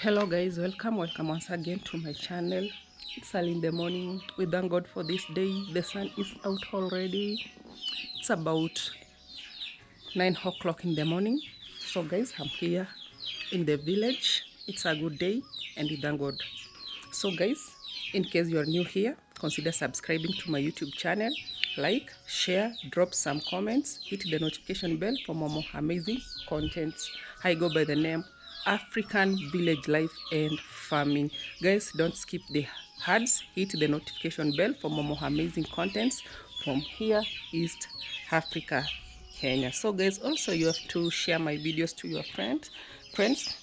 Hello guys, welcome once again to my channel. It's early in the morning. We thank God for this day. The sun is out already. It's about 9 o'clock in the morning. So guys, I'm here in the village. It's a good day and we thank God. So guys, in case you're new here, consider subscribing to my YouTube channel. Like, share, drop some comments, hit the notification bell for more amazing contents. I go by the name African Village Life and Farming. Guys, don't skip the ads, hit the notification bell for more amazing contents from here, East Africa, Kenya. So guys, also you have to share my videos to your friends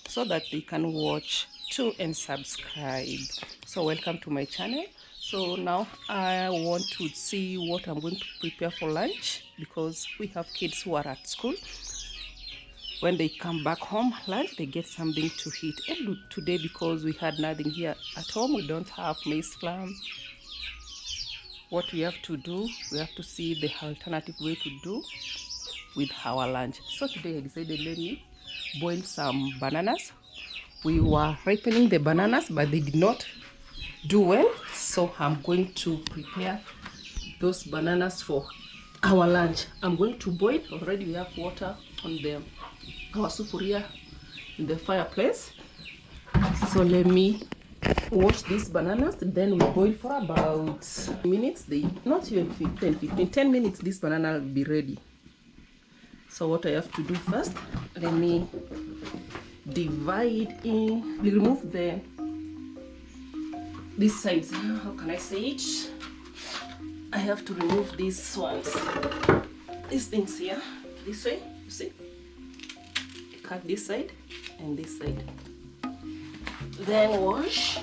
so that they can watch too and subscribe. So welcome to my channel. So now I want to see what I'm going to prepare for lunch, because we have kids who are at school. When they come back home, lunch, they get something to eat. And today, because we had nothing here at home, we don't have maize flour. What we have to do, we have to see the alternative way to do with our lunch. So today I decided, let me boil some bananas. We were ripening the bananas, but they did not do well. So I'm going to prepare those bananas for our lunch. I'm going to boil. Already we have water on our sufuria in the fireplace. So let me wash these bananas, then we boil for about minutes. Not even 10 minutes, this banana will be ready. So what I have to do first, let me divide in, remove these sides. How can I say it? I have to remove these ones, these things here, this way, you see? Cut this side and this side. Then wash.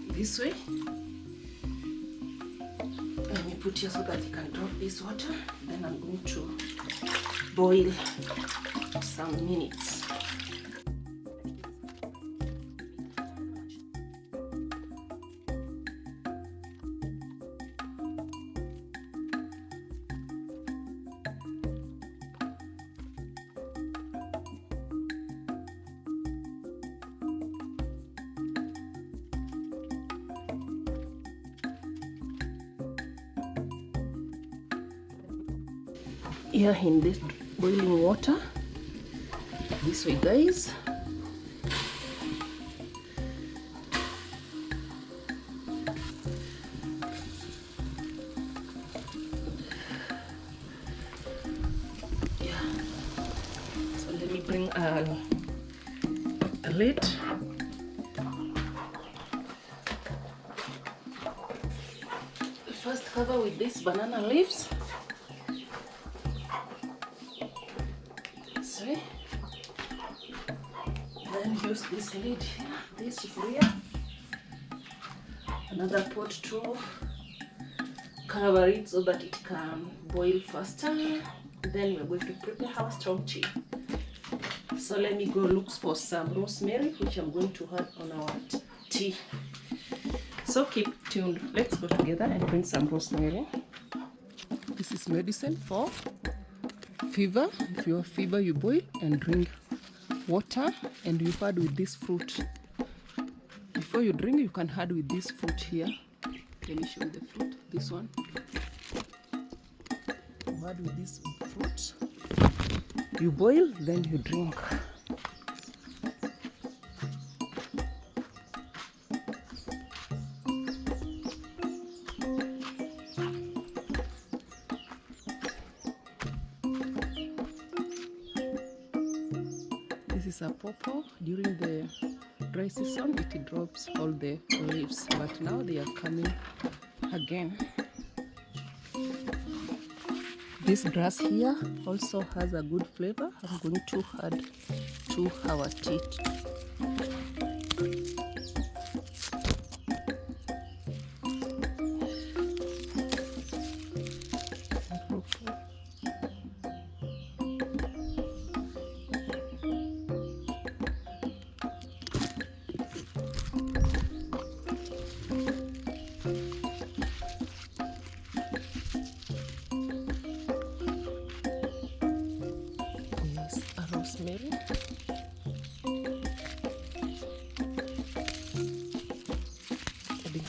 This way. Let me put here so that you can drop this water. Then I'm going to boil some minutes. Here in this boiling water, this way guys. Yeah, so let me bring a lid. First cover with these banana leaves. Then use this lid here, this sufuria, another pot to cover it so that it can boil faster. Then we're going to prepare our strong tea. So let me go look for some rosemary, which I'm going to add on our tea. So keep tuned. Let's go together and bring some rosemary. This is medicine for fever. If you have fever, you boil and drink water, and you add with this fruit. Before you drink, you can add with this fruit here. Let me show you the fruit. This one. You add with this fruit. You boil, then you drink. This is a pawpaw. During the dry season, it drops all the leaves, but now they are coming again. This grass here also has a good flavor. I'm going to add to our tea.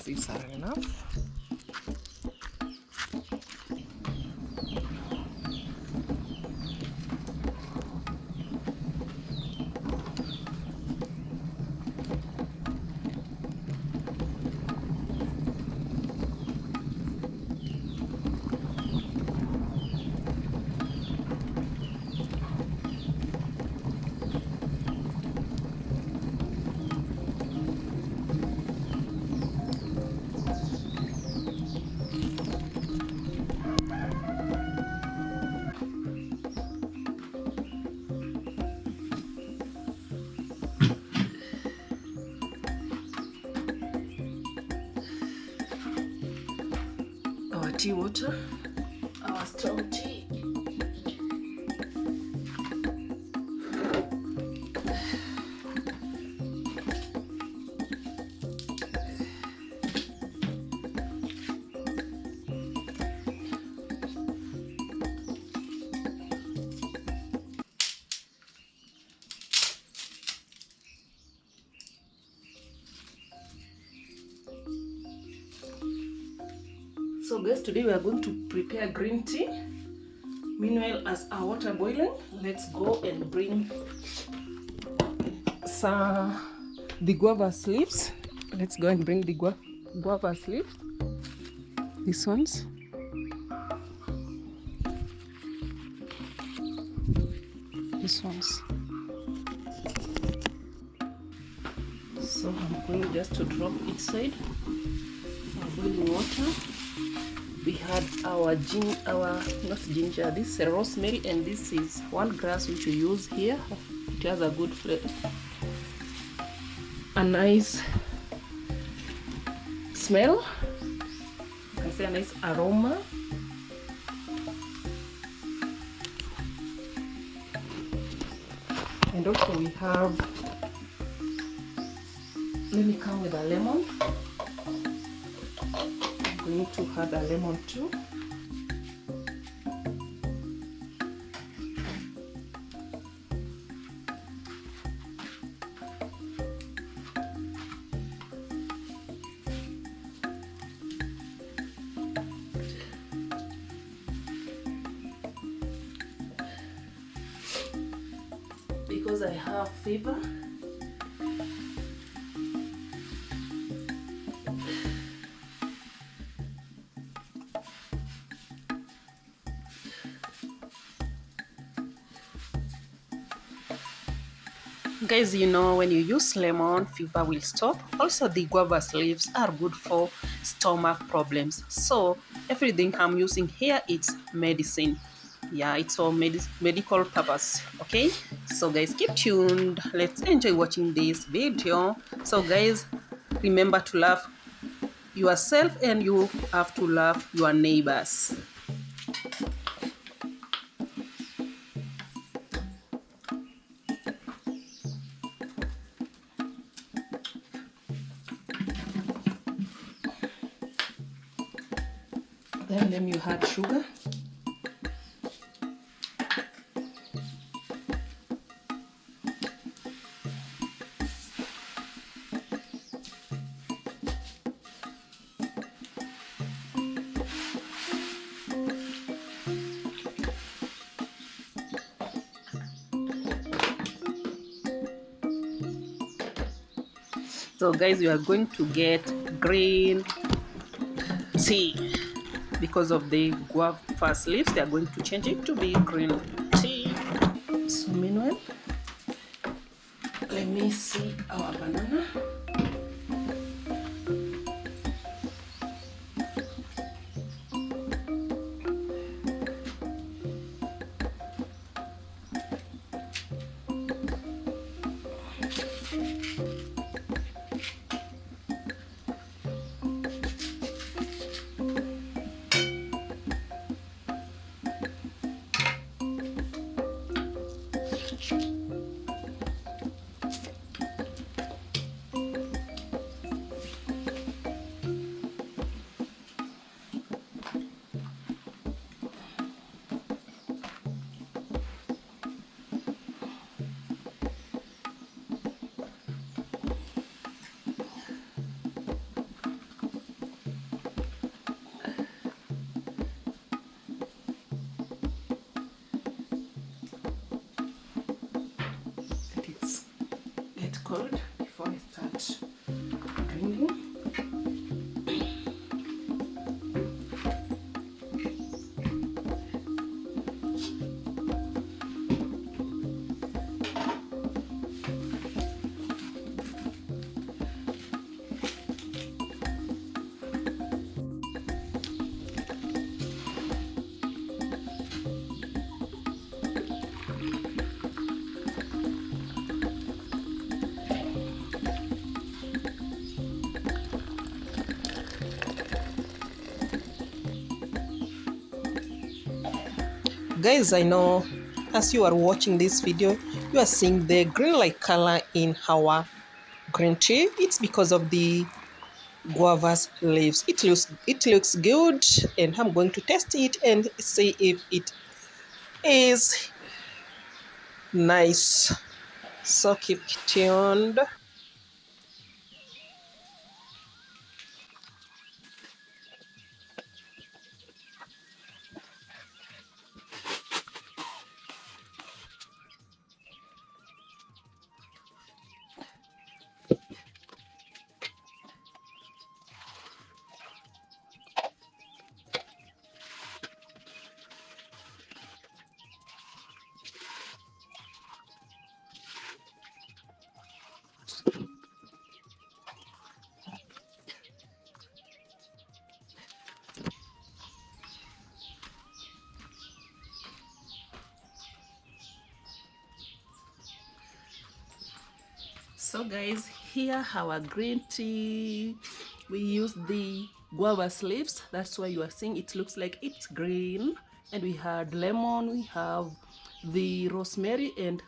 these are enough. Our tea water, our strong tea. So guys, today we are going to prepare green tea. Meanwhile, as our water boiling, let's go and bring the guava leaves. Let's go and bring the guava leaves. These ones. These ones. So I'm going just to drop each side our boiling water. We had our not ginger, this is rosemary, and this is one grass which we use here. It has a good flavor, a nice smell, you can say a nice aroma. And also we have, let me come with a lemon. I'm going to add a lemon too. Because I have fever, guys, you know, when you use lemon, fever will stop. Also, the guava leaves are good for stomach problems. So everything I'm using here, it's medicine. Yeah, it's for medical purpose. Okay, so guys, keep tuned. Let's enjoy watching this video. So guys, remember to love yourself, and you have to love your neighbors. Then you add sugar. So guys, you are going to get green tea. Because of the guava leaves, they are going to change it to be green tea. So meanwhile, let me see our banana. Guys, I know as you are watching this video, you are seeing the green-like color in our green tea. It's because of the guavas leaves. It looks good, and I'm going to test it and see if it is nice. So keep tuned. So guys, here our green tea. We use the guava leaves. That's why you are seeing it looks like it's green. And we had lemon, we have the rosemary, and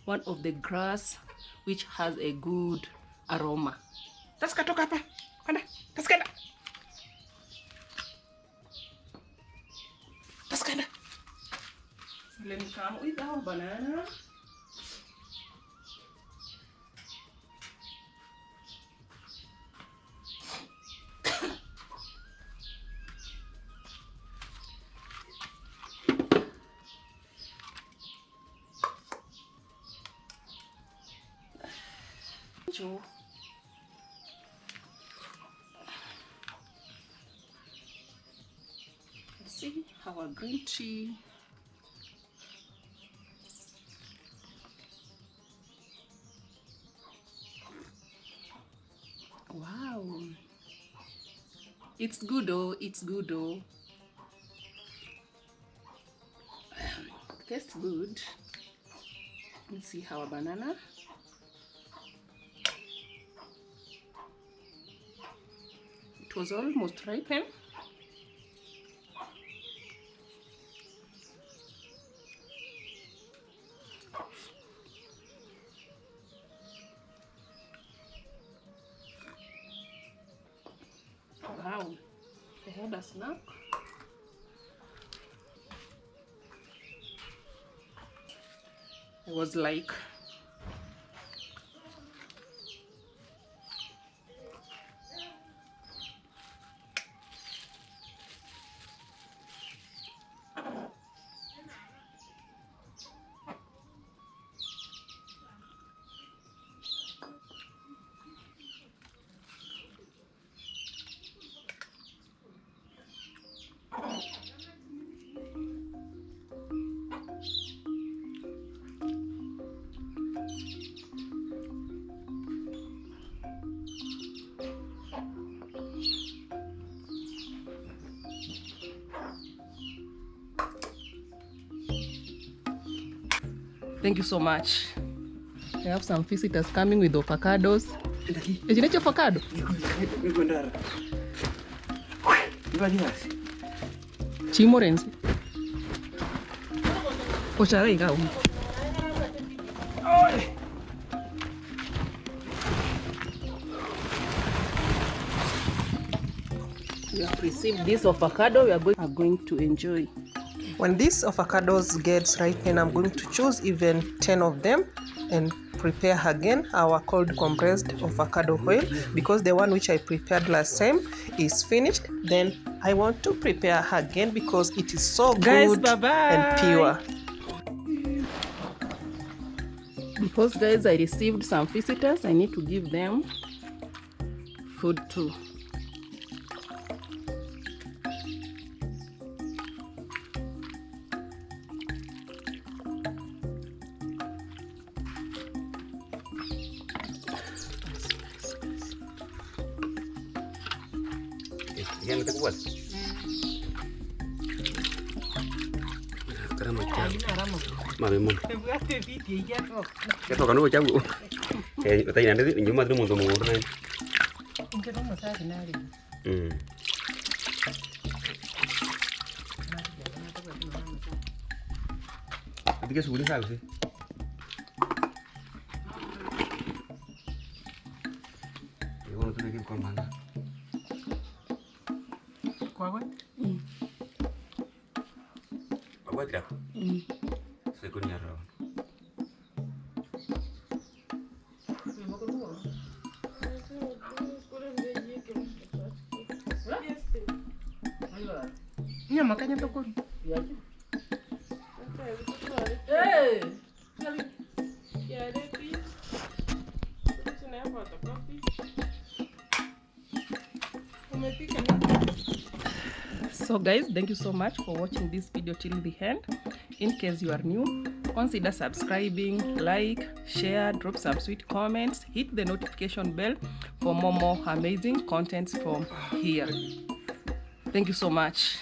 one of the grass which has a good aroma. Taskatoka hapa. Kwenda. Taskenda. Taskenda. Let me come with our banana. See our green tea. Wow, it's good oh, it's good oh. Tastes good. Let's see our banana. It was almost ripen. Wow, I had a snack. I was like, thank you so much. I have some visitors coming with avocados. Is it avocado? Chimorense. Ocharai gao. We have received this avocado. We are going to enjoy. When these avocados gets ripen, I'm going to choose even 10 of them and prepare again our cold compressed avocado oil, because the one which I prepared last time is finished. Then I want to prepare again because it is so good and pure. Because guys, I received some visitors, I need to give them food too. Yan kita buat. Karena macam. Mami mun. Kita kan udah jauh. Kayak tadi nanti cuma tuh mau ngurus. Katika shughuli zako si. Yeye unataka kwa manga. Kwa wewe? Kwa tira. Sekuni ya roho. Nya makanya toko. So guys, thank you so much for watching this video till the end. In case you are new, consider subscribing, like, share, drop some sweet comments, hit the notification bell for more amazing contents from here. Thank you so much.